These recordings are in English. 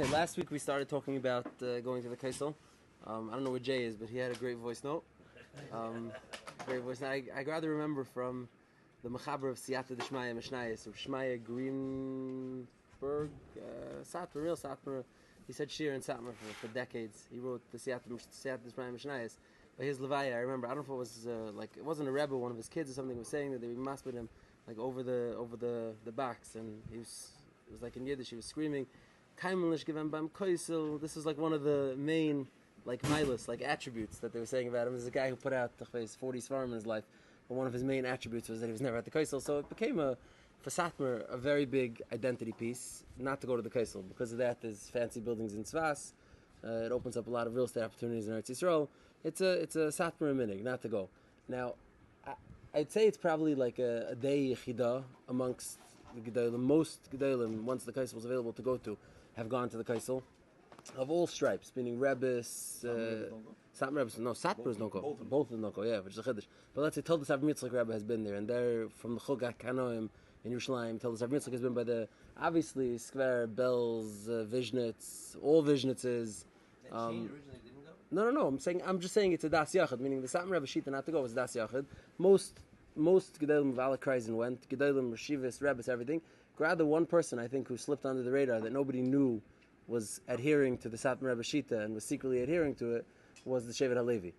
Okay, last week we started talking about going to the Kaisel. I don't know where Jay is, but he had a great voice note. Great voice note. I rather remember from the Mechaber of Siyata D'Shmaya Mishnayos of Shmaya Greenberg, Satmar, real Satmar. He said Shir and Satmar for decades. He wrote the Siyata D'Shmaya Mishnayos. But his Levaya, I remember, I don't know if it was it wasn't a Rebbe, one of his kids or something was saying that they must with him like over the box, and it was like in Yiddish, he was screaming, Kaimelish given beim Kaisel. This is like one of the main milas, attributes that they were saying about him. There's a guy who put out 40 Svarim in his life, but one of his main attributes was that he was never at the Kaisel. So it became for Satmar, a very big identity piece, not to go to the Kaisel. Because of that, there's fancy buildings in Tzvas. It opens up a lot of real estate opportunities in Eretz Yisrael. It's a Satmar minig, not to go. Now, I'd say it's probably like a day Shitah amongst the Gedolim. Most Gedolim, once the Kaisel was available to go to, have gone to the Kaisel of all stripes, meaning Rebbes, Satmar Rebbes. No, Satmar don't go. Both of them don't go. Yeah, which is a chiddush. But let's say Toldos Avmitzlik Rebbe has been there, and they're from the Chogak Kanoim in Yerushalayim. Toldos Avmitzlik has been by the obviously Skver, Bells, Vishnitz, all Vishnitzes. Originally didn't go? No. I'm just saying it's a Das Yachid, meaning the Satmar Rebbe Shitah not to go was Das Yachid. Most Gedolim of Allah Kreisen went. Gedolim, Reshivas, Rebbes, everything. Rather, one person I think who slipped under the radar that nobody knew was adhering to the Satmar Rebbe Shitah and was secretly adhering to it was the Shevet HaLevi.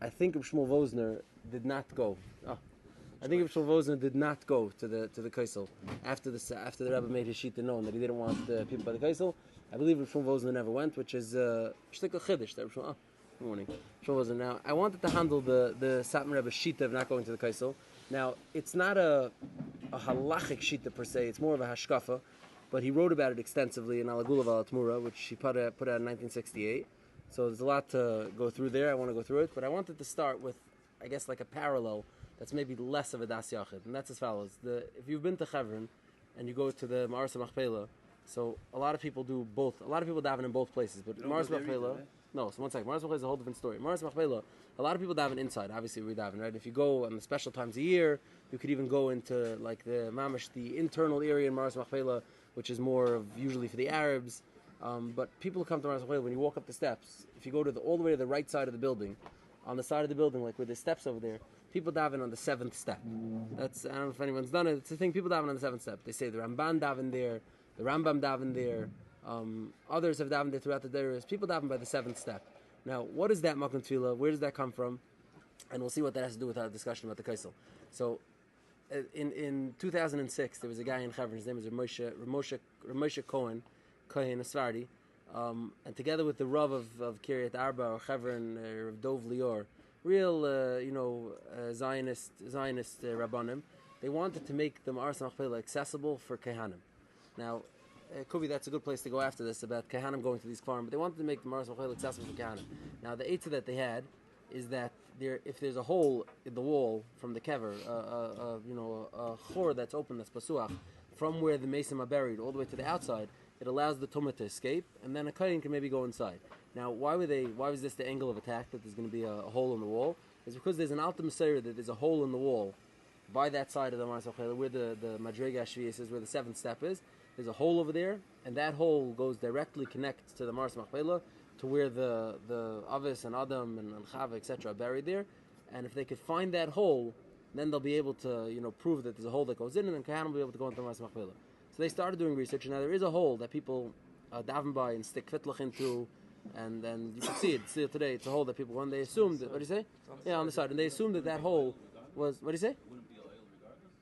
I think Shmuel Vosner did not go. I think Shmuel Vosner did not go to the Kaisel after the Rebbe made his Shitah known that he didn't want the people by the Kaisel. I believe Shmuel Vosner never went, which is shtikl chiddush. Good morning. Shmuel Vosner. Now I wanted to handle the Satmar Rebbe Shitah of not going to the Kaisel. Now it's not a halachic Shitah per se; it's more of a hashkafa. But he wrote about it extensively in Alagulav al Atmura, which he put out in 1968. So there's a lot to go through there. I want to go through it, but I wanted to start with, I guess, like a parallel that's maybe less of a Das Yachid, and that's as follows: if you've been to Chevron and you go to the Ma'aras Machpelah, so a lot of people do both. A lot of people daven in both places, but Ma'aras Machpelah. No, so one second. Ma'aras Machpelah is a whole different story. Ma'aras Machpelah, a lot of people daven inside. Obviously, we daven, right? If you go on the special times a year, you could even go into like the internal area in Ma'aras Machpelah, which is more of usually for the Arabs. But people who come to Ma'aras Machpelah, when you walk up the steps, if you go all the way to the right side of the building, on the side of the building, like where the steps over there, people daven on the 7th step. That's, I don't know if anyone's done it. It's a thing. People daven on the 7th step. They say the Ramban daven there, the Rambam daven there. Others have davened there throughout the day. People daven by the 7th step. Now, what is that Makom Tefillah? Where does that come from? And we'll see what that has to do with our discussion about the Kaisel. So, in 2006, there was a guy in Chevron. His name is Ramoshe Cohen Asvardi, and together with the Rav of Kiryat Arba or Chevron, Rav Dov Lior, real Zionist Rabbanim, they wanted to make the Ma'aras Machpelah accessible for Kehanim. Now, Kubi, that's a good place to go after this about Kehanim going to these farms, but they wanted to make the Ma'aras Machpelah accessible for Kehanim. Now, the eitzah that they had is that if there's a hole in the wall from the kever, a chor that's open, that's pasuach, from where the mesim are buried all the way to the outside, it allows the tumah to escape, and then a kohen can maybe go inside. Now, why was this the angle of attack, that there's going to be a hole in the wall? It's because there's an alta Mesorah that there's a hole in the wall by that side of the Ma'aras Machpelah, where the Madrega Shviyas is, where the 7th step is. There's a hole over there, and that hole directly connects to the Ma'aras Machpelah, to where the Avis and Adam and Chava, etc. are buried there. And if they could find that hole, then they'll be able to prove that there's a hole that goes in, and then Kahanim will be able to go into the Ma'aras Machpelah. So they started doing research, and now there is a hole that people daven by and stick fitlach into, and then you can see it still today. It's a hole that people, when they assumed that, what do you say? Yeah, on the side, and they assumed that hole was, what do you say? It wouldn't be oil regardless?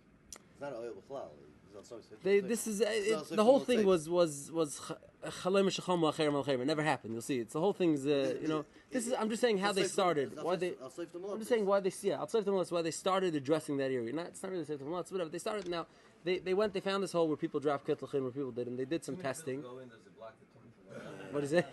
It's not oil beflower. The whole thing was it never happened. You'll see. It's the whole thing's This is. I'm just saying how they started. Why they? I'm just saying why they. Yeah, I'll say why they started addressing that area. It's not really Seif Tamulats, whatever. They started now. They found this hole where people dropped kitlachin, where people did, and they did some testing. What is it?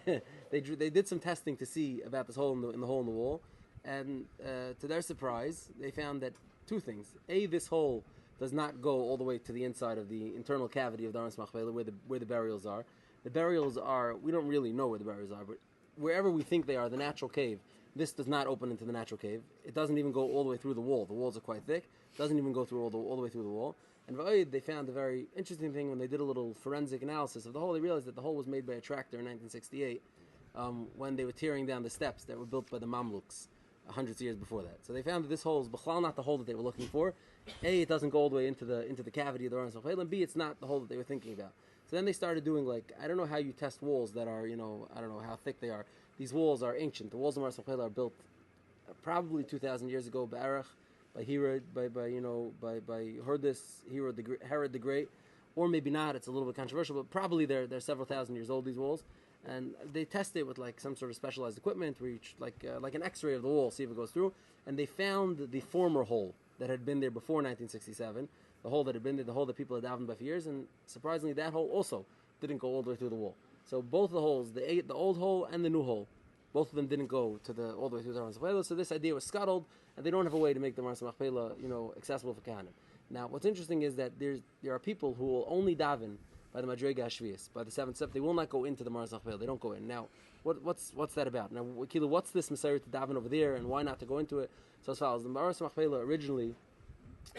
They did some testing to see about this hole in the hole in the wall, and to their surprise, they found that two things. This hole does not go all the way to the inside of the internal cavity of the Ma'aras Machpelah, where the burials are. The burials are, we don't really know where the burials are, but wherever we think they are, the natural cave, this does not open into the natural cave. It doesn't even go all the way through the wall. The walls are quite thick. It doesn't even go through all the way through the wall. And v'oid, they found a very interesting thing when they did a little forensic analysis of the hole. They realized that the hole was made by a tractor in 1968 when they were tearing down the steps that were built by the Mamluks hundreds of years before that. So they found that this hole is b'chlal not the hole that they were looking for. A, it doesn't go all the way into the cavity of the Aron Sofel, and B, it's not the hole that they were thinking about. So then they started doing, like, I don't know how you test walls that are, I don't know how thick they are. These walls are ancient. The walls of Aron Sofel are built probably 2,000 years ago, Ba'arach, by Herod, by Herod the Great, or maybe not. It's a little bit controversial, but probably they're several thousand years old, these walls. And they test it with like some sort of specialized equipment, where you like an X-ray of the wall, see if it goes through. And they found the former hole that had been there before 1967, the hole that had been there, the hole that people had davened by for years, and surprisingly, that hole also didn't go all the way through the wall. So both the holes, the old hole and the new hole, both of them didn't go to all the way through the Aron Machpelah. So this idea was scuttled, and they don't have a way to make the Aron Machpelah, accessible for Kohanim. Now, what's interesting is that there are people who will only daven by the Madrega HaShviyas, by the seventh step. They will not go into the Aron Machpelah. They don't go in. Now, what's that about? Now, what's this Messiah to daven over there, and why not to go into it? So as follows: the Aron Machpelah originally,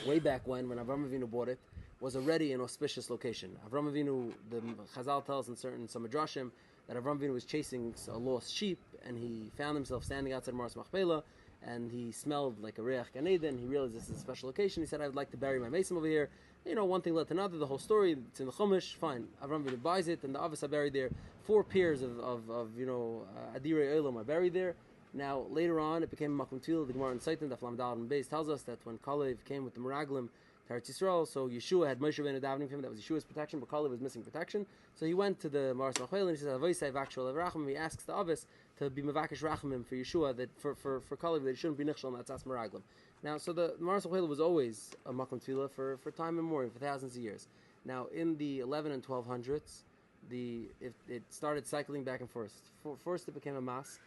way back when Avram Avinu bought it, was already an auspicious location. Avram Avinu, the Chazal tells in some Midrashim, that Avram Avinu was chasing a lost sheep, and he found himself standing outside Aron Machpelah, and he smelled like a Reach Gan Eden. He realized this is a special location. He said, I would like to bury my mason over here. One thing led to another, the whole story, it's in the Chumash, fine. Avram Avinu buys it, and the Avos are buried there. 4 pairs of Adirei Olam are buried there. Now, later on, it became Makom Tefillah. The Gemara in Satan, the Flam Dal and Beis, tells us that when Kalev came with the Meraglim to Eretz Yisrael, so Yeshua had Moshe Rabbeinu davening for him. That was Yeshua's protection, but Kalev was missing protection. So he went to the Maras Machpelah and he says, Avoisai Vakshol Evrachim. He asks the Avos to be Mavakish Rachamim for Yeshua, that for Kalev, that it shouldn't be Nichshal Natzas Meraglim. Now, so the Maras Machpelah was always a Makom Tefillah for time immemorial, for thousands of years. Now, in the 11 and 1200s, it started cycling back and forth. First, it became a mosque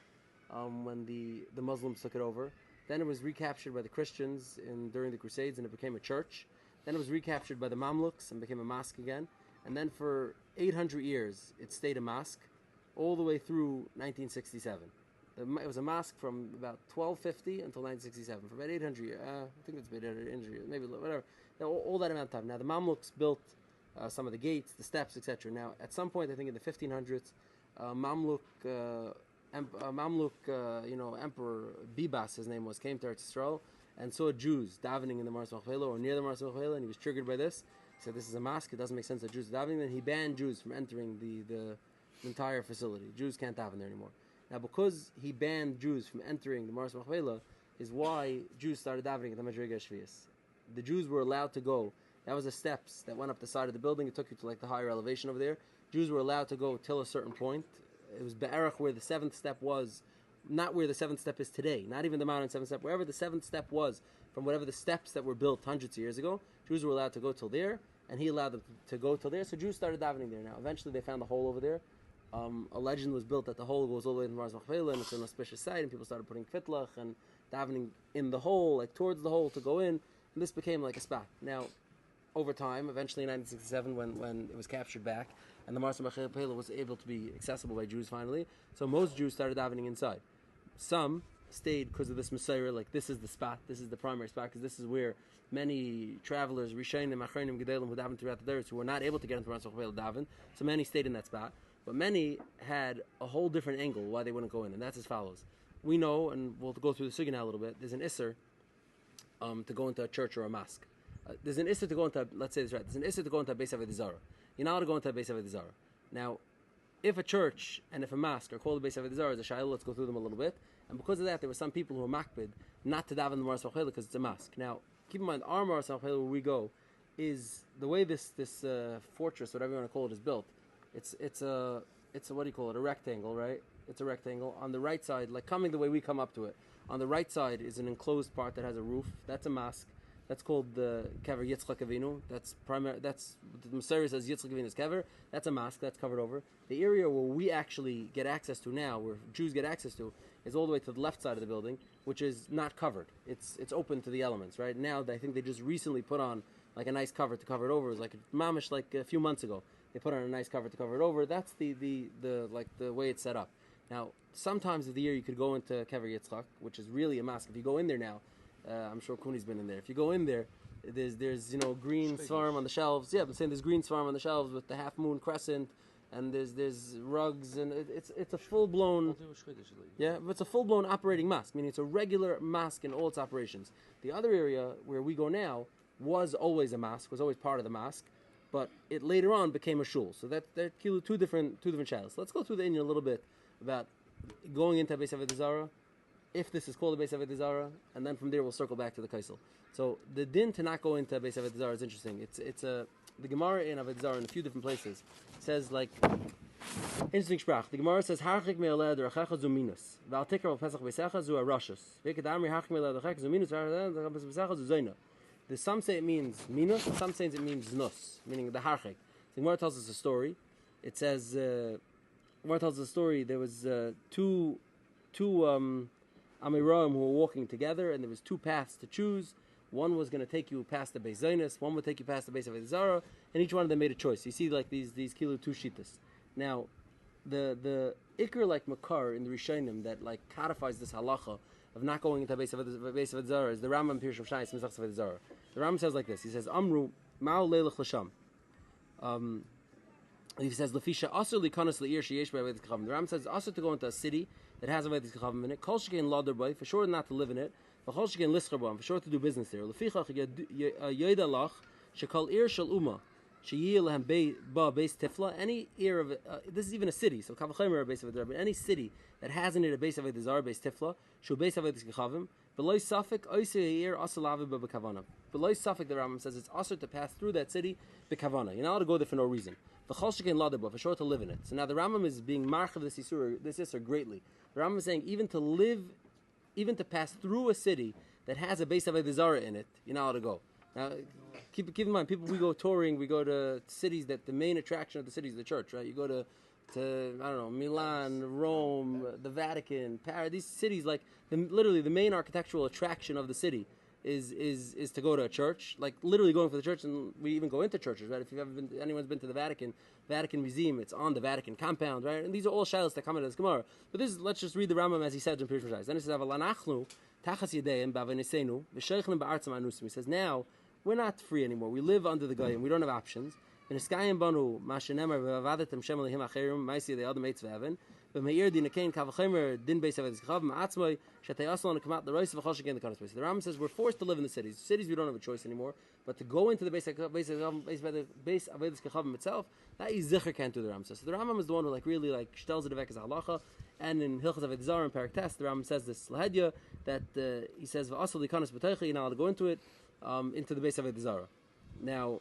when the Muslims took it over. Then it was recaptured by the Christians during the Crusades, and it became a church. Then it was recaptured by the Mamluks and became a mosque again. And then for 800 years, it stayed a mosque all the way through 1967. It was a mosque from about 1250 until 1967, for about 800 years. I think it's about 800 years, maybe whatever. All that amount of time. Now, the Mamluks built some of the gates, the steps, etc. Now, at some point, I think in the 1500s, Mamluk Emperor Bibas, his name was, came to Eretz Yisrael and saw Jews davening in the Maras Machpelah or near the Maras Machpelah, and he was triggered by this. He said, this is a mosque, it doesn't make sense that Jews are davening. Then he banned Jews from entering the entire facility. Jews can't daven there anymore. Now, because he banned Jews from entering the Maras Machpelah is why Jews started davening at the Madrega HaShviyas. The Jews were allowed to go. That was the steps that went up the side of the building. It took you to like the higher elevation over there. Jews were allowed to go till a certain point. It was Be'erach where the 7th step was, not where the 7th step is today, not even the mountain 7th step, wherever the 7th step was, from whatever the steps that were built hundreds of years ago, Jews were allowed to go till there, and he allowed them to go till there, so Jews started davening there. Now, eventually they found a hole over there. A legend was built that the hole goes all the way to Maras Machpelah, and it's an auspicious site, and people started putting fitlach and davening in the hole, like towards the hole to go in, and this became like a spot. Now, over time, eventually in 1967, when it was captured back, and the Maras Machpelah was able to be accessible by Jews finally, so most Jews started davening inside. Some stayed because of this Messiah, like this is the spot, this is the primary spot, because this is where many travelers, Rishonim, Achronim, Gedolim, who davened throughout the desert, who were not able to get into Maras Machpelah daven, so many stayed in that spot. But many had a whole different angle why they wouldn't go in, and that's as follows. We know, and we'll go through the sugya now a little bit, there's an isser to go into a church or a mosque. There's an isser to go into, let's say this right, there's an isser to go into a Beis Avodah Zarah. You're not allowed to go into a Beis Avodah Zarah. Now, if a church and if a mosque are called a Beis Avodah Zarah, as a shayla, let's go through them a little bit. And because of that, there were some people who were makbid not to daven the Maras Machpelah because it's a mosque. Now, keep in mind, our Maras Machpelah, where we go, is the way this fortress, whatever you want to call it, is built. It's a what do you call it? A rectangle, right? It's a rectangle. On the right side, like coming the way we come up to it, on the right side is an enclosed part that has a roof. That's a mosque. That's called the Kever Yitzchak Avinu. That's primary. That's the Messiah says Yitzchak Avinu's Kever. That's a mosque. That's covered over. The area where we actually get access to now, where Jews get access to, is all the way to the left side of the building, which is not covered. It's open to the elements. Right now, I think they just recently put on like a nice cover to cover it over. It was like mamish like a few months ago. They put on a nice cover to cover it over. That's the way it's set up. Now, sometimes of the year you could go into Kever Yitzchak, which is really a mosque. If you go in there now, I'm sure Kuni's been in there. If you go in there, There's green svarm on the shelves. Yeah, I'm saying there's green svarm on the shelves with the half moon crescent, and there's rugs, and it's a full blown. Yeah, but it's a full blown operating mosque, meaning it's a regular mosque in all its operations. The other area where we go now was always a mosque, was always part of the mosque, but it later on became a shul. So they're two different shalos. Let's go through the inyan a little bit about going into Beis Avodah Zarah, if this is called a Beis Avodah Zarah, and then from there we'll circle back to the Kaisel. So the din to not go into Beis Avodah Zarah is interesting. The Gemara in Avodah Zarah in a few different places says like interesting sprach. The Gemara says harchik me'aleh d'rachecha zu minus v'al tikra v'pesach b'secha zu arashus v'kedamri harchik me'aleh d'rachecha zu minus v'al b'secha zu zayna. Some say it means minus, some say it means znus, meaning the harchik. The Gemara tells us a story. It says Gemara tells us a story. There was two Amiram who were walking together, and there was two paths to choose. One was going to take you past the Beis Zaynis, one would take you past the Beis Avodah Zarah, and each one of them made a choice. You see, like these kilu two shittas. Now, the ikr like makar in the Rishonim that like codifies this halacha of not going into Beis Avodah Zarah is the Rambam Pirush of Shais Mizrach Avodah Zarah. The Rambam says like this. He says, Amru ma'u leilach l'sham. He says, Lefisha asur likanos le'ir sheyesh b'avodas kachavim. The Rambam says, asur to go into a city that has avodas kachavim in it. Kol shekein ladar b'ay, for sure not to live in it. V'chol shekein lischar b'am, for sure to do business there. Lefichach yoyda lach shekol ir shel uma sheyiyeh lehem ba beis tifla. Any ear of this is even a city, so kavachomer a beis avodah zarah, but any city that has in it a beis avodah zarah, beis tifla, shu beis avodas kachavim. Below safek oisei ir asur lavi b'kavana. Below safek, the Rambam says it's asur to pass through that city b'kavana. You're not allowed to go there for no reason. For sure to live in it. So now the Rambam is being march of this Isur greatly. The Rambam is saying even to pass through a city that has a Beis Avodah Zarah in it, you're not allowed to go. Now keep in mind, people, we go touring, we go to cities that the main attraction of the city is the church, right? You go to I don't know, Milan, Rome, the Vatican, Paris. These cities, like literally the main architectural attraction of the city is to go to a church, like literally going for the church, and we even go into churches, right? If you've ever anyone's been to the Vatican Museum, it's on the Vatican compound, right? And these are all shilas that come out of this Gemara. But let's just read the Rambam as he said in Pirush Mishayis. Then he says, "Avalanachnu tachas yedeim b'avanisenu v'sheichlim ba'artzam anusim." He says, now we're not free anymore. We live under the Goyim. We don't have options. In Eskayim banu mashenemar v'avadetem shem alehim acherim ma'isi the other mates v'evan. The Rambam says we're forced to live in the cities. Cities we don't have a choice anymore. But to go into the base Avodas Kachavim itself, that Yizicher can't do, the Rambam says. So the Rambam is the one who really shtells it avek as halacha. And in Hilchos Avodah Zarah and Parak Test, the Rambam says this lahedya that he says v'asal likanos b'teicha, you're not allowed to go into it, into the base Avodah Zarah. Now,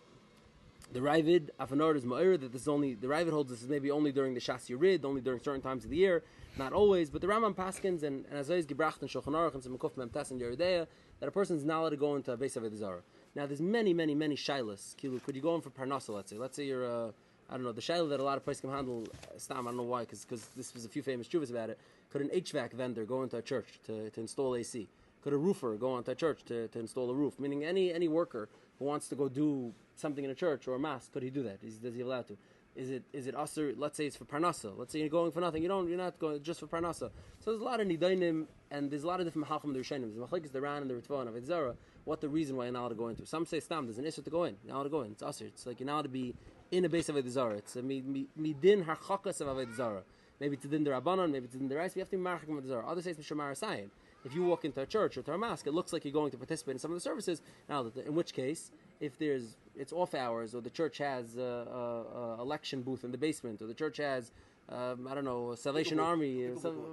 the Ravid Afanor is Ma'ir that this is only, the Ravid holds this is maybe only during the Shas Yerid, only during certain times of the year, not always. But the Rambam Paskins and as always Gebracht and Shulchan Aruch and some Mekuf Memtes and Yeridea that a person's not allowed to go into a Beis Avodah Zarah. Now there's many shilas. Could you go in for Parnasa? Let's say you're I don't know, the shilah that a lot of places can handle. Stam, I don't know why, because this was a few famous chuvas about it. Could an HVAC vendor go into a church to install AC? Could a roofer go into a church to install a roof? Meaning any worker who wants to go do something in a church or a mosque, could he do that? Does he allowed to? Is it usher? Let's say it's for parnasa. Let's say you're going for nothing. You're not going just for parnasa. So there's a lot of nidainim and there's a lot of different machalchim in the Rishonim. The machlekes, the Ran and the Ritva and Avodah Zarah. What the reason why you're not allowed to go into? Some say stam. There's an issue to go in. You're not allowed to go in. It's usher. It's like you're not allowed to be in a base of Avodah Zarah. It's a midin harchakas of Avodah Zarah. Maybe it's din the Rabbanon. Maybe it's din the Rice. We have to be marchik Avodah Zarah. Others say it's mishmar asayin. If you walk into a church or to a mosque, it looks like you're going to participate in some of the services. Now, in which case, if it's off hours, or the church has a election booth in the basement, or the church has, I don't know, a Salvation Army,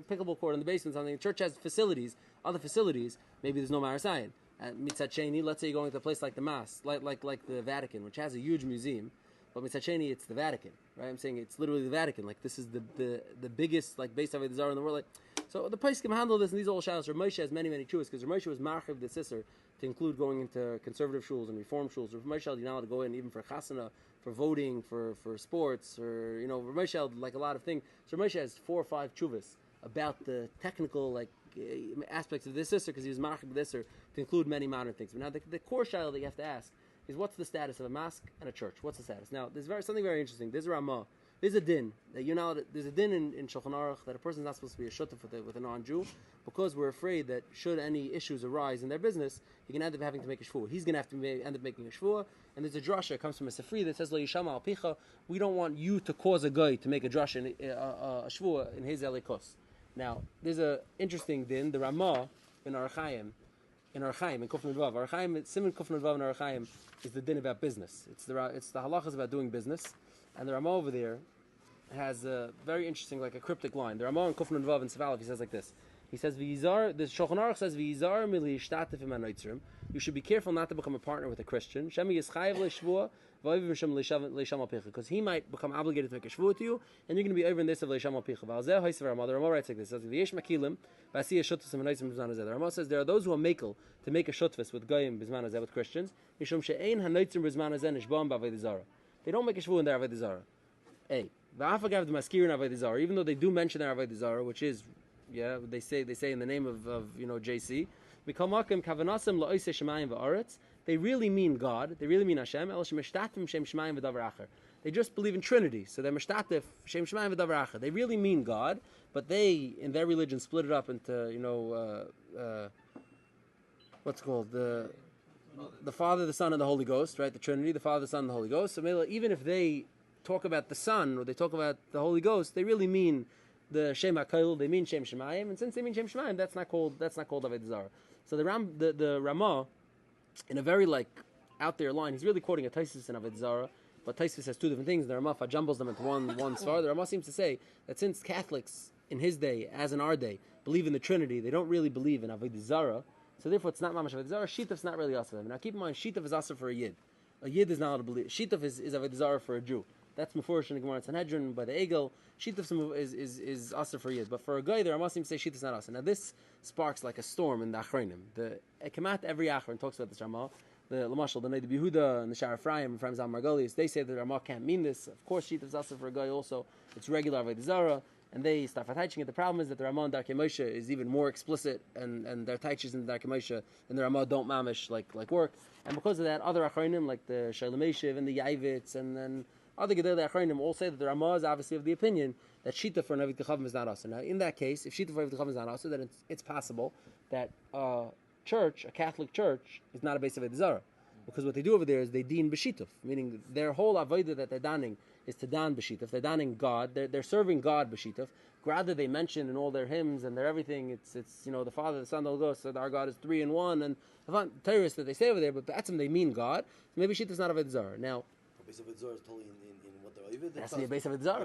pickleball court in the basement, something. The church has other facilities. Maybe there's no Marasayan. At Mitzat Sheni, let's say you're going to a place like the mosque, like the Vatican, which has a huge museum. But Mitzat Sheni, it's the Vatican, right? I'm saying it's literally the Vatican. Like this is the biggest base of Avodah Zarah in the world. Like, so the place can handle this, and these all shalos. Rav Moshe has many chuvas because Rav Moshe was marchiv the sister to include going into conservative shuls and reform shuls. Rav Moshe you're not allowed to go in even for chasana, for voting, for sports, or Rav Moshe like a lot of things. So Rav Moshe has 4 or 5 chuvas about the technical aspects of this sister because he was marchiv the sister to include many modern things. But now the core shayla that you have to ask is what's the status of a mosque and a church? What's the status? Now, there's something very interesting. There's a Ramah There's a din that there's a din in Shulchan Aruch that a person's not supposed to be a shutuf with a non-Jew because we're afraid that should any issues arise in their business, he can end up having to make a shvuah. He's going to have to end up making a shvuah, and there's a drasha. It comes from a Sefri that says, "Lo yishama al picha." We don't want you to cause a guy to make a drasha, a shvuah in his elikos. Now, there's a interesting din. The Ramah in Archaim, in Kufnul Vav, Archaim, Simon Kufnul Vav in Archaim is the din about business. It's the halachas about doing business. And the Ramah over there has a very interesting, like a cryptic line. The Ramah in Kufnun Vav and Sevalef, he says like this. He says, "V'yizar." The Shulchan Aruch says, "V'yizar mili yishtatif imanoitzrim." You should be careful not to become a partner with a Christian. Shemi yischayev leishvua, v'oiv v'shem leisham al picha, because he might become obligated to make a shvua to you, and you're going to be over in this of leisham al picha. V'alzeh ha'isiv Ramah. The Ramah writes like this. He says, "V'yesh makilim v'asiyah shutvis imanoitzrim b'zman hazeh." The Ramah says there are those who are makel to make a shutvis with goyim b'zman hazeh, with Christians. Mishum she'ein hanoitzrim b'zman hazeh nishbam b'avodah zara. They don't make a shvua in their avodah zara. Even though they do mention their avodah zara, which is, they say in the name of JC, they really mean God, they really mean Hashem. They just believe in Trinity, so they're mishtatif shem shemayim v'davar acher. They really mean God, but they in their religion split it up into what's called the Father, the Son, and the Holy Ghost, right? The Trinity, the Father, the Son, and the Holy Ghost. So even if they talk about the Son or they talk about the Holy Ghost, they really mean the Shem HaKol. They mean Shem Shemayim, and since they mean Shem Shemayim, that's not called avodah zara. So the Ramah, in a very out there line, he's really quoting a Taisus in avodah zara, but Taisus has two different things. The Ramah jumbles them into one svar. The Ramah seems to say that since Catholics in his day, as in our day, believe in the Trinity, they don't really believe in avodah zara. So therefore, it's not mamash avodah zara. Shitah's not really asa. Now keep in mind, Shitah is asa for a yid. A yid is not allowed to believe. Shitah is avodah zara for a Jew. That's mefurish in the Gemara and Sanhedrin by the Egel. Shitah is asa for a yid, but for a guy, the Ramah seems to say Shitah's not asa. Now this sparks like a storm in the Achronim. The Kemat every Achron talks about this Ramah. The Lamashal, the Neid Yehuda, and the Shar Ephraim, and Ephraim Zal Margolius, they say that the Ramah can't mean this. Of course, Shitah's asa for a guy also. It's regular avodah zara. And they start teaching it. The problem is that the Ramah and Darkei Moshe is even more explicit, and their teachers in Darkei Moshe and the Ramah don't mamish like work. And because of that, other Achronim like the Shalom Eshiv and the Yavitz and then other Gedolei Achronim all say that the Ramah is obviously of the opinion that Shitah for Nevid Kechavim is not asa. Now, in that case, if Shitah for Nevid Kechavim is not asa, then it's possible that a Catholic church, is not a base of avodah zara. Because what they do over there is they din b'shituf, meaning their whole avodah that they're daning is to dan b'shituf. They're daning God. They're serving God b'shituf. Rather, they mention in all their hymns and their everything, it's the Father, the Son, the Holy Ghost. So our God is 3 in 1, and the terrorists that they say over there, but that's them they mean God. So maybe shituf is not avodah zara. Now, a base of avodah zara is totally in what they're over. It has to be a base of avodah zara.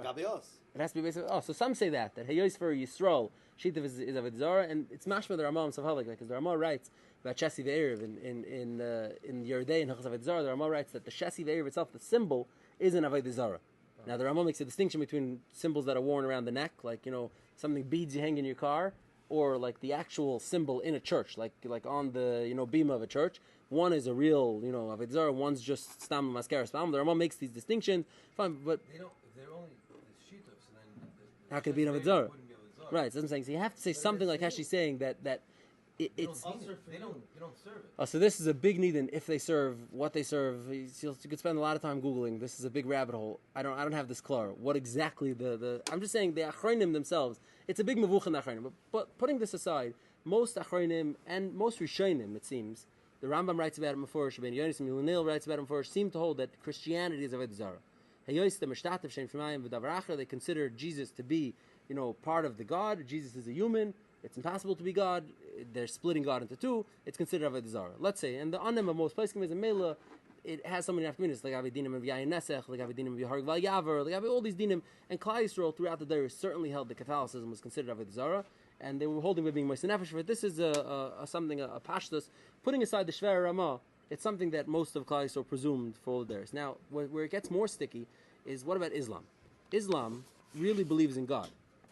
It has to be a base of. So some say that Hayos for Yisrael shituf is avodah zara, and it's mashma the Ramah himself because the Ramah writes about Shesi ve'erev in Yerdei and Hachas avodah zara. The Ramah writes that the Shesi ve'erev itself, the symbol, is an avodah zara. Now the Ramah makes a distinction between symbols that are worn around the neck, like something beads you hang in your car, or like the actual symbol in a church, like on the bima of a church. One is a real avodah zara, one's just stam maskara spam. The Ramah makes these distinctions. Fine, but they don't. If they're only shituf, so then how could it be an avodah zara? Right, so I'm saying, so you have to say something like Hashi saying that it's. They don't serve it. Oh, so this is a big need in if they serve, what they serve. You could spend a lot of time Googling. This is a big rabbit hole. I don't have this clear. What exactly the I'm just saying the Achronim themselves, it's a big mavuch in the Achronim. But putting this aside, most Achronim and most Rishonim, it seems, the Rambam writes about it Mefurish, Ben Yonis and Milanil writes about it Mefurish, seem to hold that Christianity is avodah zara. Hayos the Mishtatev Shem Shemayim v'davar acher, they consider Jesus to be, part of the God. Jesus is a human. It's impossible to be God. They're splitting God into two. It's considered avodah zara. Let's say, and the anim of most places is a mela. It has so many nafkaminas, like Avidinim of Yayin Nesech, like Avidinim of Yeharg Val Yaver, like all these dinim. And Klal Yisrael throughout the day certainly held that Catholicism was considered avodah zara, and they were holding with being Moshe Nefesh for it. This is a pashtus. Putting aside the Shver Ramah, it's something that most of Klal Yisrael presumed for all theirs. Now, where it gets more sticky is what about Islam? Islam really believes in God.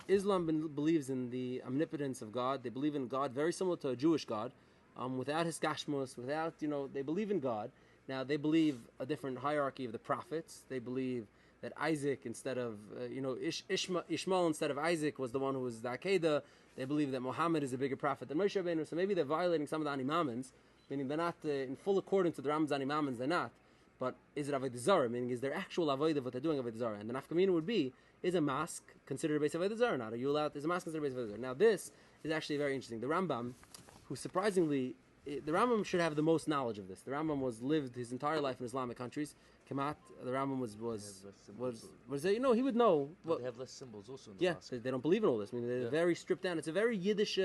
Islam believes in the omnipotence of God. They believe in God very similar to a Jewish God, without his gashmus, without, they believe in God. Now, they believe a different hierarchy of the prophets. They believe that Isaac instead of, Ishmael instead of Isaac was the one who was the Akedah. They believe that Muhammad is a bigger prophet than Moshe Rabbeinu. So maybe they're violating some of the Animamins, meaning they're not in full accordance to the Rambam's Animamins, they're not. but is it avodah zarah? Meaning, is there actual avodah of what they're doing avodah zarah? And the nafkamina would be: is a mosque considered a base of avodah zarah or not? Are you allowed? Is a mosque considered a base of avodah zarah? Now, this is actually very interesting. The Rambam, who surprisingly, the Rambam should have the most knowledge of this. The Rambam lived his entire life in Islamic countries. Kamat, the Rambam was there. You know, he would know. They have less symbols also in the mosque. They don't believe in all this. I mean, they're very stripped down. It's a very Yiddish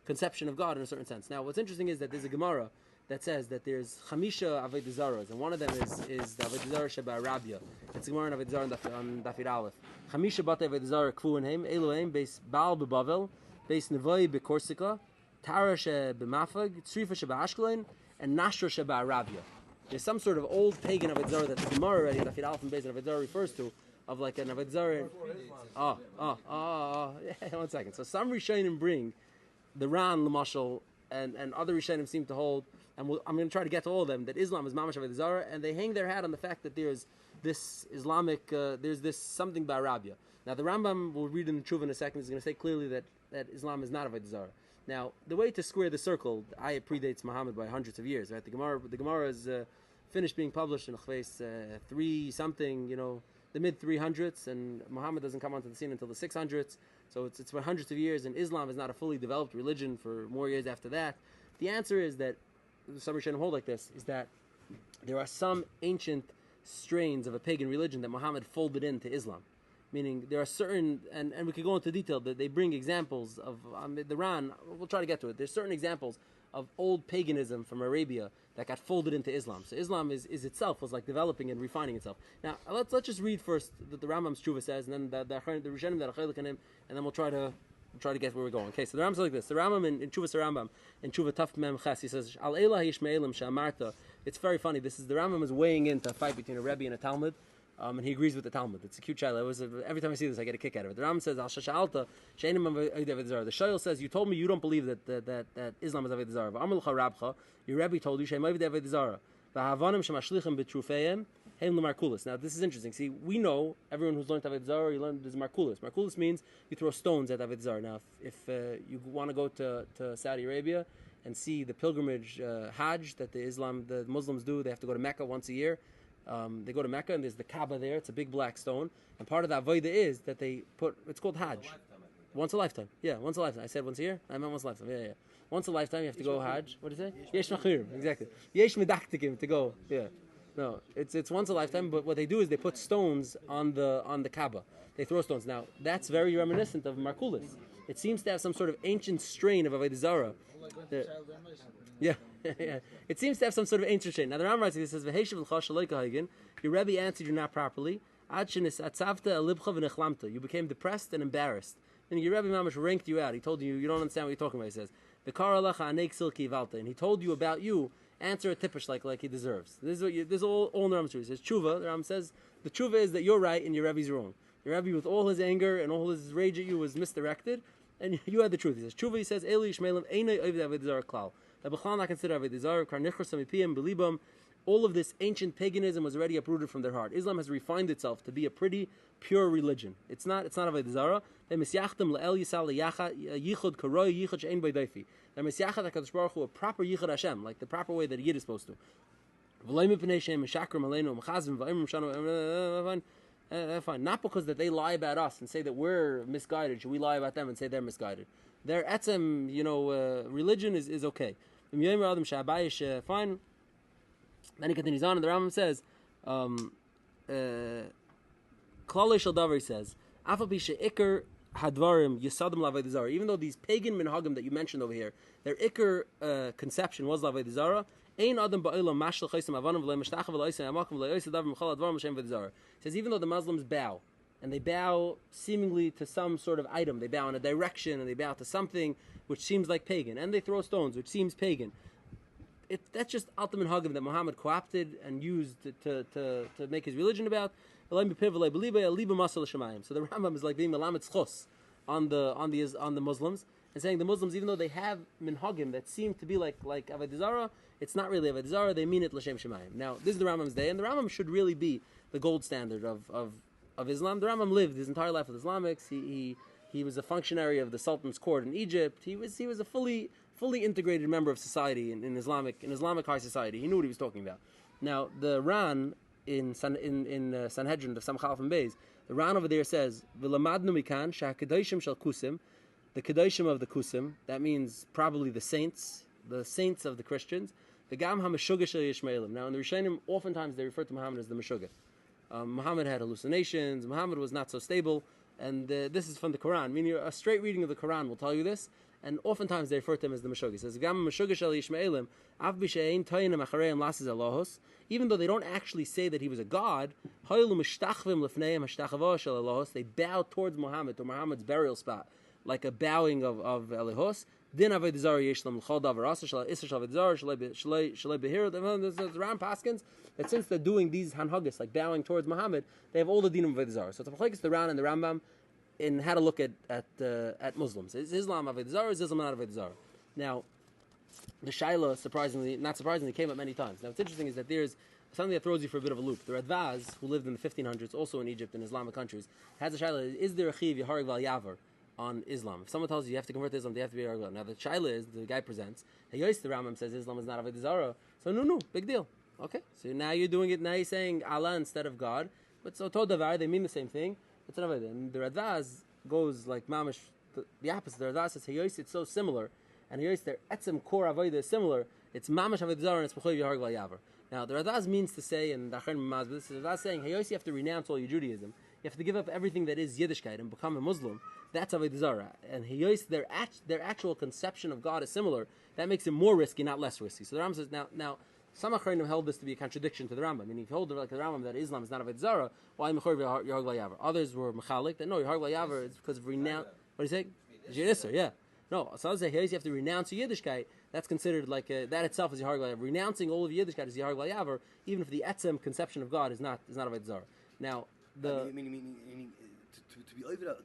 conception of God in a certain sense. Now, what's interesting is that there's a Gemara that says that there's Chamisha Avodah Zaros, and one of them is the Avodah Zarah Sheba Arabia. It's a Gemara in Avodah Zarah on Dafir Aleph. Chamisha Bate Avodah Zarah Kfu in Heim, Elohim, Beis Baal Bebavel, Beis Nevoi Bekorsika, Tara Bemafag, Tzrifa Sheba Ashkelon, and Nashra Sheba Arabia. There's some sort of old pagan Avodah Zarah that the Gemara already, Dafir Aleph and Beis Avodah Zarah refers to, of like an Avodah Zarah. One second. So some Rishonim bring the Ran Lamashal and other Rishonim seem to hold, and I'm going to try to get to all of them, that Islam is Mamash Avodah Zarah, and they hang their hat on the fact that there's this Islamic, there's this something by Arabia. Now the Rambam, we'll read in the Tshuva in a second, is going to say clearly that Islam is not Avodah Zarah. Now the way to square the circle, ayah predates Muhammad by hundreds of years, right? The Gemara is finished being published in Chveis 3 something, the mid 300s, and Muhammad doesn't come onto the scene until the 600s. So it's for hundreds of years, and Islam is not a fully developed religion for more years after that. The answer is that some Rishonim hold like this: is that there are some ancient strains of a pagan religion that Muhammad folded into Islam. Meaning there are certain, and we could go into detail, that they bring examples of the Ran. We'll try to get to it. There's certain examples of old paganism from Arabia that got folded into Islam. So Islam is itself was like developing and refining itself. Now let's just read first that the Rambam's Tshuva says, and then the Rishonim that are chaylik in him, and then we'll try to get where we're going. Okay, so the Rambam says like this. The Rambam in Tshuva Rambam in Tshuva Taf Mem Ches, he says Al Elah Yishmeelim Shamarta. It's very funny. This is the Rambam is weighing into a fight between a Rebbe and a Talmud. And he agrees with the Talmud. It's a cute child. Every time I see this, I get a kick out of it. The Rambam says, "Al Shasha'alta she'enim avodah zarah." The Shayil says, "You told me you don't believe that Islam is avodah zarah. V'amar l'cha Rabcha, your Rebbe told you she'em avodah zarah. V'havanim shemashlichim b'trufeim heim l'markulis." Now this is interesting. See, we know everyone who's learned avodah zarah, you learn there's markulis. Markulis means you throw stones at avodah zarah. Now, if you want to go to Saudi Arabia and see the pilgrimage Hajj that the Muslims do, they have to go to Mecca once a year. They go to Mecca and there's the Kaaba there. It's a big black stone, and part of the avodah is that they put. It's called Hajj. Once a lifetime. Yeah, once a lifetime. I said once a year. I meant once a lifetime. Yeah. Once a lifetime, you have to go Hajj. What do you say? Yesh machirim. Exactly. Yesh medaktikim to go. Yeah. No, it's once a lifetime. But what they do is they put stones on the Kaaba. They throw stones. Now that's very reminiscent of Markulis. It seems to have some sort of ancient strain of avodah zarah. Yeah. It seems to have some sort of ancient strain. Now the Ram writes, he says, your Rebbe answered you not properly. You became depressed and embarrassed. And your Rebbe Mamash ranked you out. He told you don't understand what you're talking about. He says, and he told you about you. Answer a tippish like he deserves. This is all in the Ram. He says, Tshuva. The Ram says, the Tshuva is that you're right and your Rebbe's wrong. Your Rebbe, with all his anger and all his rage at you, was misdirected, and you had the truth. He says, Tshuva, he says, Eli Yishmaelim, Einay Oived Avodah Zarah Klal. That B'chal not consider Avodah Zarah, Karnichar Samipiyim, Belibam. All of this ancient paganism was already uprooted from their heart. Islam has refined itself to be a pretty pure religion. It's not Avodah Zarah. They misyachtem le'el yisal yichud karoi yichud she'ein b'daifi. They're misyachat HaKadosh Baruch Hu, a proper yichud Hashem, like the proper way that a Yid is supposed to. V'lei mipnei she'em mishakrim aleinu m'chazim v'imrim shanu. Fine. Not because that they lie about us and say that we're misguided. Should we lie about them and say they're misguided? Their etzem, religion is okay. Fine. Then he continues on, and the Rambam says, Klalei Shel Davar says, Afal pi she'ikar hadvarim yisadim l'avodah zarah. Even though these pagan minhagim that you mentioned over here, their ikar conception was l'avodah zarah. Ein adam ba'olam mashal chaysim avanim v'lei mishtachav v'lei oisei hamakom v'lei oisei davar m'chal advarim l'shem avodah zarah. Says even though the Muslims bow, and they bow seemingly to some sort of item, they bow in a direction, and they bow to something which seems like pagan, and they throw stones, which seems pagan. That's just ultimate hagam that Muhammad co-opted and used to make his religion about. So the Rambam is like being melamed schos on the Muslims and saying the Muslims, even though they have minhagim that seem to be like avodah zarah, it's not really avodah zarah. They mean it l'shem shemayim. Now this is the Rambam's day, and the Rambam should really be the gold standard of Islam. The Rambam lived his entire life with Islamics. He was a functionary of the Sultan's court in Egypt. He was a fully integrated member of society in Islamic high society. He knew what he was talking about. Now the Ran in Sanhedrin, the Samchalaf and Beis, the Ran over there says, "V'lamadnu mikan HaKedoshim shel kusim," the Kedoshim of the Kusim. That means probably the saints of the Christians. V'gam ha-Meshugah shel Yishmaelim. Now in the Rishonim, oftentimes they refer to Muhammad as the Meshugah. Muhammad had hallucinations. Muhammad was not so stable, and this is from the Quran. I mean, a straight reading of the Quran will tell you this. And oftentimes they refer to him as the Meshugah. It says, "Gam Meshugah shel Yishmaelim, av b'she'ein toyinim achareim lasses Allahos." Even though they don't actually say that he was a god, hoylu mishtachvim lefneim hashtachavo shel Allahos. They bow towards Muhammad, to Muhammad's burial spot, like a bowing of Elihos. Din avodah zarah yeshlam l'chol davar asa shel isser shel avodah zarah shalei behir. The Ram Paskins that since they're doing these hanhagas, like bowing towards Muhammad, they have all the din of avodah zarah. So it's a machlokes the Ran and the Rambam in how to look at Muslims. Is Islam avodah zarah? Is Islam not avodah zarah? Now, the Shaila, not surprisingly, came up many times. Now, what's interesting is that there's something that throws you for a bit of a loop. The Radvaz, who lived in the 1500s, also in Egypt and Islamic countries, has a Shaila: is there a chiv yaharig val yavar on Islam? If someone tells you have to convert to Islam, they have to be yaharig. Now, the Shaila is the guy presents. Hayos, the Rambam says Islam is not avodah zarah. So no, big deal. Okay, so now you're doing it. Now you're saying Allah instead of God. But so todavar, they mean the same thing. It's not avodah. And the Radvaz goes like mamish the opposite. The Radvaz says Hayos, it's so similar. And here is their etzem core avodah is similar. It's mamash avodah zarah and it's b'choy v'yaharg v'yavar. Now the Radaz means to say, and the Achron Mamaz, this is Radaz saying, hey, you have to renounce all your Judaism. You have to give up everything that is Yiddishkeit and become a Muslim. That's avodah zarah. And their actual conception of God is similar. That makes it more risky, not less risky. So the Rambam says now some Achronim held this to be a contradiction to the Rambam. Meaning, if you hold like the Rambam that Islam is not avodah zarah, why b'choy v'yaharg v'yavar? Others were mechalik that no, yaharg v'yavar is because of renounce. What do you say? Jidisser, yeah. No, so I say you have to renounce your Yiddishkeit. That's considered like that itself is Yaharg V'Yavar. Renouncing all of Yiddishkeit is Yaharg V'Yavar, even if the etzem conception of God is not avodah zarah. Now the to be over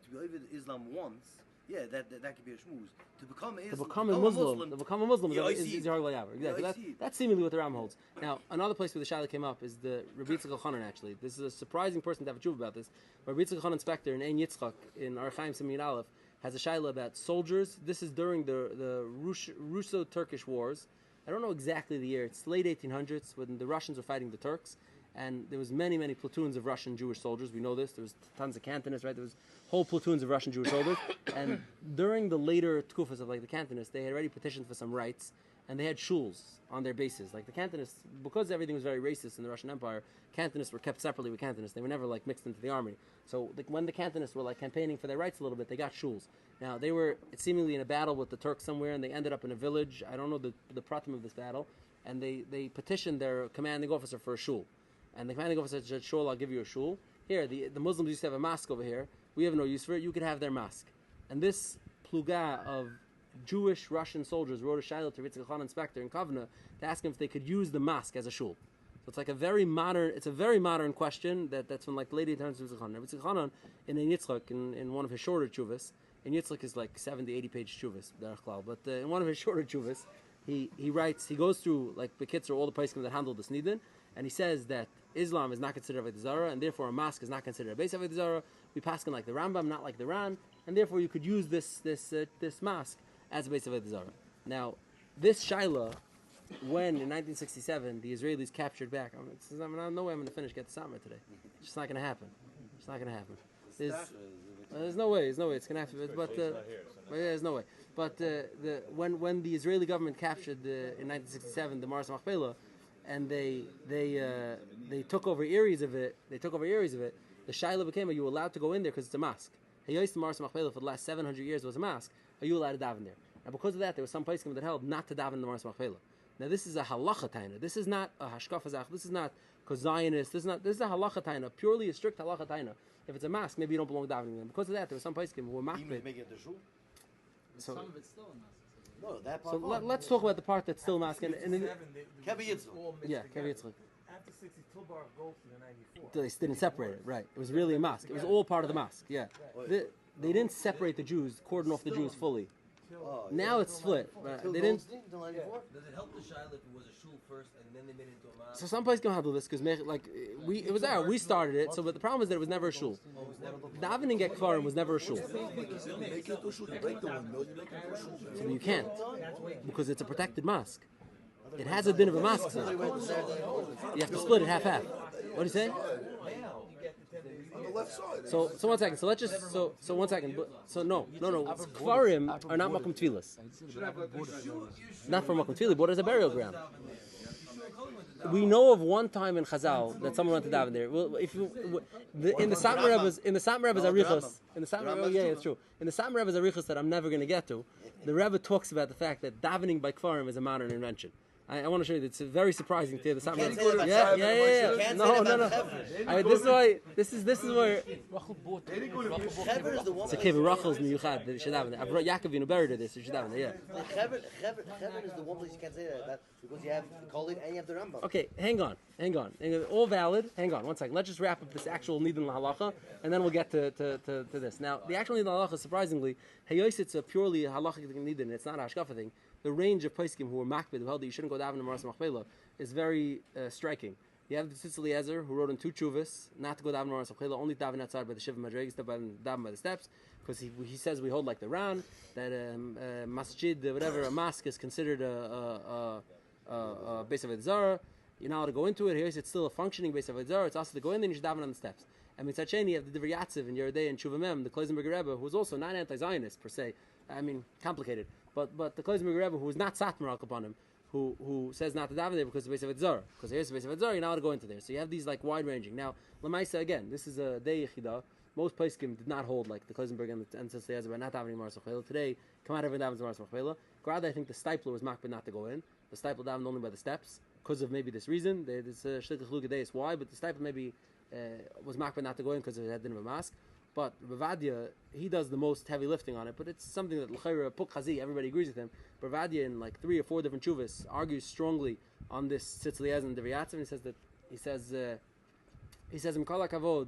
Islam once, yeah, that could be a shmooze. To become a Muslim is Yaharg V'Yavar. Exactly. That's seemingly what the Ram holds. Now another place where the Shaila came up is the Rabbi Yitzchak Chanan. Actually, this is a surprising person to have a tshuva about this. Rabbi Yitzchak Chanan Spector in Ein Yitzchak in Archaim Simin Aleph has a shaila about soldiers. This is during the Russo-Turkish wars. I don't know exactly the year. It's late 1800s when the Russians were fighting the Turks, and there was many platoons of Russian Jewish soldiers. We know this. There was tons of Cantonists, right? There was whole platoons of Russian Jewish soldiers. And during the later tkufas of like the Cantonists, they had already petitioned for some rights, and they had shuls on their bases. Like the Cantonists, because everything was very racist in the Russian Empire, Cantonists were kept separately with Cantonists. They were never like mixed into the army. So when the Cantonists were like campaigning for their rights a little bit, they got shuls. Now they were seemingly in a battle with the Turks somewhere, and they ended up in a village. I don't know the pratim of this battle, and they petitioned their commanding officer for a shul. And the commanding officer said, "Shul, I'll give you a shul. Here, the Muslims used to have a mosque over here. We have no use for it. You could have their mosque." And this pluga of Jewish Russian soldiers wrote a shayla to Yitzchak Chanan Spector in Kovna to ask him if they could use the mosque as a shul. So it's like a very modern question that's from like the late 1800s of Yitzchak Chanan. Yitzchak Chanan in Yitzchak in one of his shorter tshuvas, and Yitzchak is like 70-80 page tshuvas, but in one of his shorter tshuvas, he goes through like the kitzur all the poskim that handle this nidin, and he says that Islam is not considered avodah zarah, and therefore a mosque is not considered a base avodah zarah. We paskin like the Rambam, not like the Ran, and therefore you could use this mosque as a base of avodah zarah. Now, this shaila, when in 1967 the Israelis captured back, no way I'm going to finish get the Satmar today. It's just not going to happen. There's no way. It's going to happen. But there's no way. But when the Israeli government captured in 1967 the Maras Machpelah, and they took over areas of it. The shaila became: are you allowed to go in there because it's a mosque? Hayos the Maras Machpelah for the last 700 years was a mosque. Are you allowed to daven there? Now, because of that, there was some poskim that held not to daven in the Maras Machpelah. Now, this is a halacha taina. This is not a hashkafa zach. This is not Zionist. This is a halacha taina, purely a strict halacha taina. If it's a mosque, maybe you don't belong davening there. Because of that, there was some poskim who were machbid. Some of it's still a mosque. No, that part. So let's talk about the part that's still mosque. Kevi Yitzchak. Yeah, Kevi Yitzchak. After 60, Tilbar goes to the 94. They didn't separate it, right? It was really a mosque. It was all part of the mosque. Yeah, they didn't separate the Jews, cordon off the Jews fully. Now it's split. Right? They didn't. Does it help the shaila if it was a shul first and then they made it into a mosque? So some places can handle this because it was there. We started it. So, but the problem is that it was never a shul. Davening at Kfarim was never a shul. So you can't because it's a protected mosque. it has a din of a mask. You have to split it half-half. What do you say? On the left side. So 1 second. So let's just so 1 second. So no. Kfarim are not makom tefillas. Not for makom tefillah. Border is a burial ground. We know of one time in Chazal that someone went to daven there. Well, if you, in the Satmar Rebbe's arichos, it's true. In the Satmar Rebbe's arichos that I'm never going to get to, the Rebbe talks about the fact that davening by Kfarim is a modern invention. I want to show you. It's very surprising to hear the Satmar. Yeah. No. This is where. It's a kibbutz Rachel's miyuchad that you should daven there. Yaakov buried this. You should daven there. Yeah. Chever is the one place you can't say that because you have the Kolik and you have the Rambam. Okay, hang on. All valid. Hang on 1 second. Let's just wrap up this actual nidin halacha, and then we'll get to this. Now, the actual nidin halacha, surprisingly, it's a purely halachic nidin. It's not a hashkafa thing. The range of poskim who were makbid, who held that you shouldn't go daven in Maras Machpelah, is very striking. You have the Tzitz Eliezer, who wrote in 2 chuvas, not to go daven in Maras Machpelah, only daven outside by the Shiva Madregis, daven by the steps, because he says we hold like the Ran, that masjid, whatever, a mosque is considered a base of Zara. You're not allowed to go into it. Here it's still a functioning base of Zara. It's also to go in, then you should daven on the steps. And Mitzad Sheni, you have the Divrei Yatziv in Yerodei and Tshuva Mem, the Kloisenberger Rebbe, who was also not anti-Zionist per se. I mean, complicated. But the Kloisenberger Rebbe, who is not Satmar upon him, who says not to daven there because the base of Zara. Because here's the base of Zara, you're not allowed to go into there. So you have these like wide-ranging. Now, Lamaisa, again, this is a day Yechidah. Most poskim did not hold like the Kloisenberg and Tzitz Eliezer by not davening Maras Machpelah. Today, come out everyone davens Maras Machpelah. Grad, I think the Stipler was makbid not to go in. The Stipler davened only by the steps because of maybe this reason. This shlichus lugadeis why, but the Stipler maybe was makbid not to go in because it had din of a mask. But Bavadia, he does the most heavy lifting on it. But it's something that l'chayra puk chazi, everybody agrees with him. Bavadia in like 3 or 4 different chuvas argues strongly on this Tzitz Eliezer and Divrei Yatziv. He says in Kol HaKavod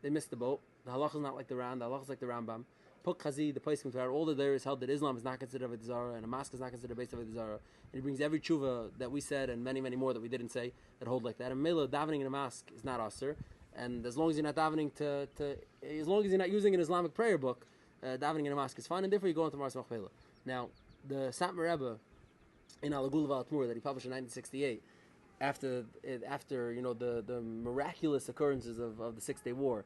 they missed the boat. The halacha is not like the Ran. The halacha is like the Rambam. Puk chazi, the place comes all the there is held that Islam is not considered a Zara and a mosque is not considered a base of a Zara. And he brings every tshuva that we said and many more that we didn't say that hold like that. And Mela davening in a mosque is not asur. And as long as you're not davening as long as you're not using an Islamic prayer book, davening in a mosque is fine, and therefore you go into Maras Machpelah. Now, the Satmar Rebbe in Alagul V'Al that he published in 1968, after the miraculous occurrences of the 6-Day War,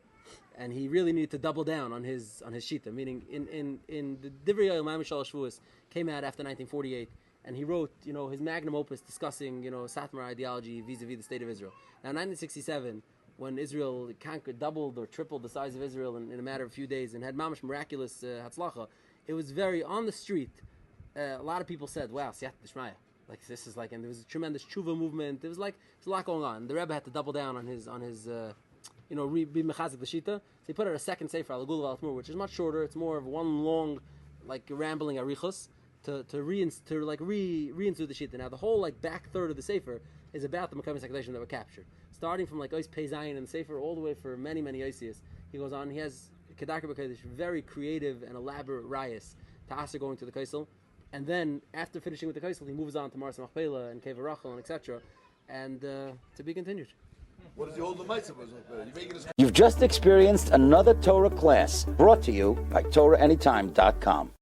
and he really needed to double down on his Shitah, meaning in the Divrei Yom Shal Shavuos came out after 1948, and he wrote his magnum opus discussing Satmar ideology vis-a-vis the state of Israel. Now, in 1967. When Israel conquered, doubled or tripled the size of Israel in a matter of a few days and had mamash miraculous hatzlacha, it was very on the street. A lot of people said, "Wow, siyat d'shmaya." Like this is like, and there was a tremendous tshuva movement. There was a lot going on. The Rebbe had to double down on his be mechazik the Shitah. So he put out a second sefer, Alagul V'Al, which is much shorter. It's more of one long, like rambling arichos to reinstate the Shitah. Now the whole like back third of the sefer is about the Makomos HaKedoshim that were captured. Starting from like Ois Pei Zayin and Sefer all the way for many Oisias. He goes on, he has Kedakar B'Kodesh, very creative and elaborate rayas to Asa going to the Kaisel. And then, after finishing with the Kaisel, he moves on to Maras Machpelah and Kever Rachel and etc. And to be continued. What does he hold the mitzvah? You've just experienced another Torah class brought to you by TorahAnytime.com.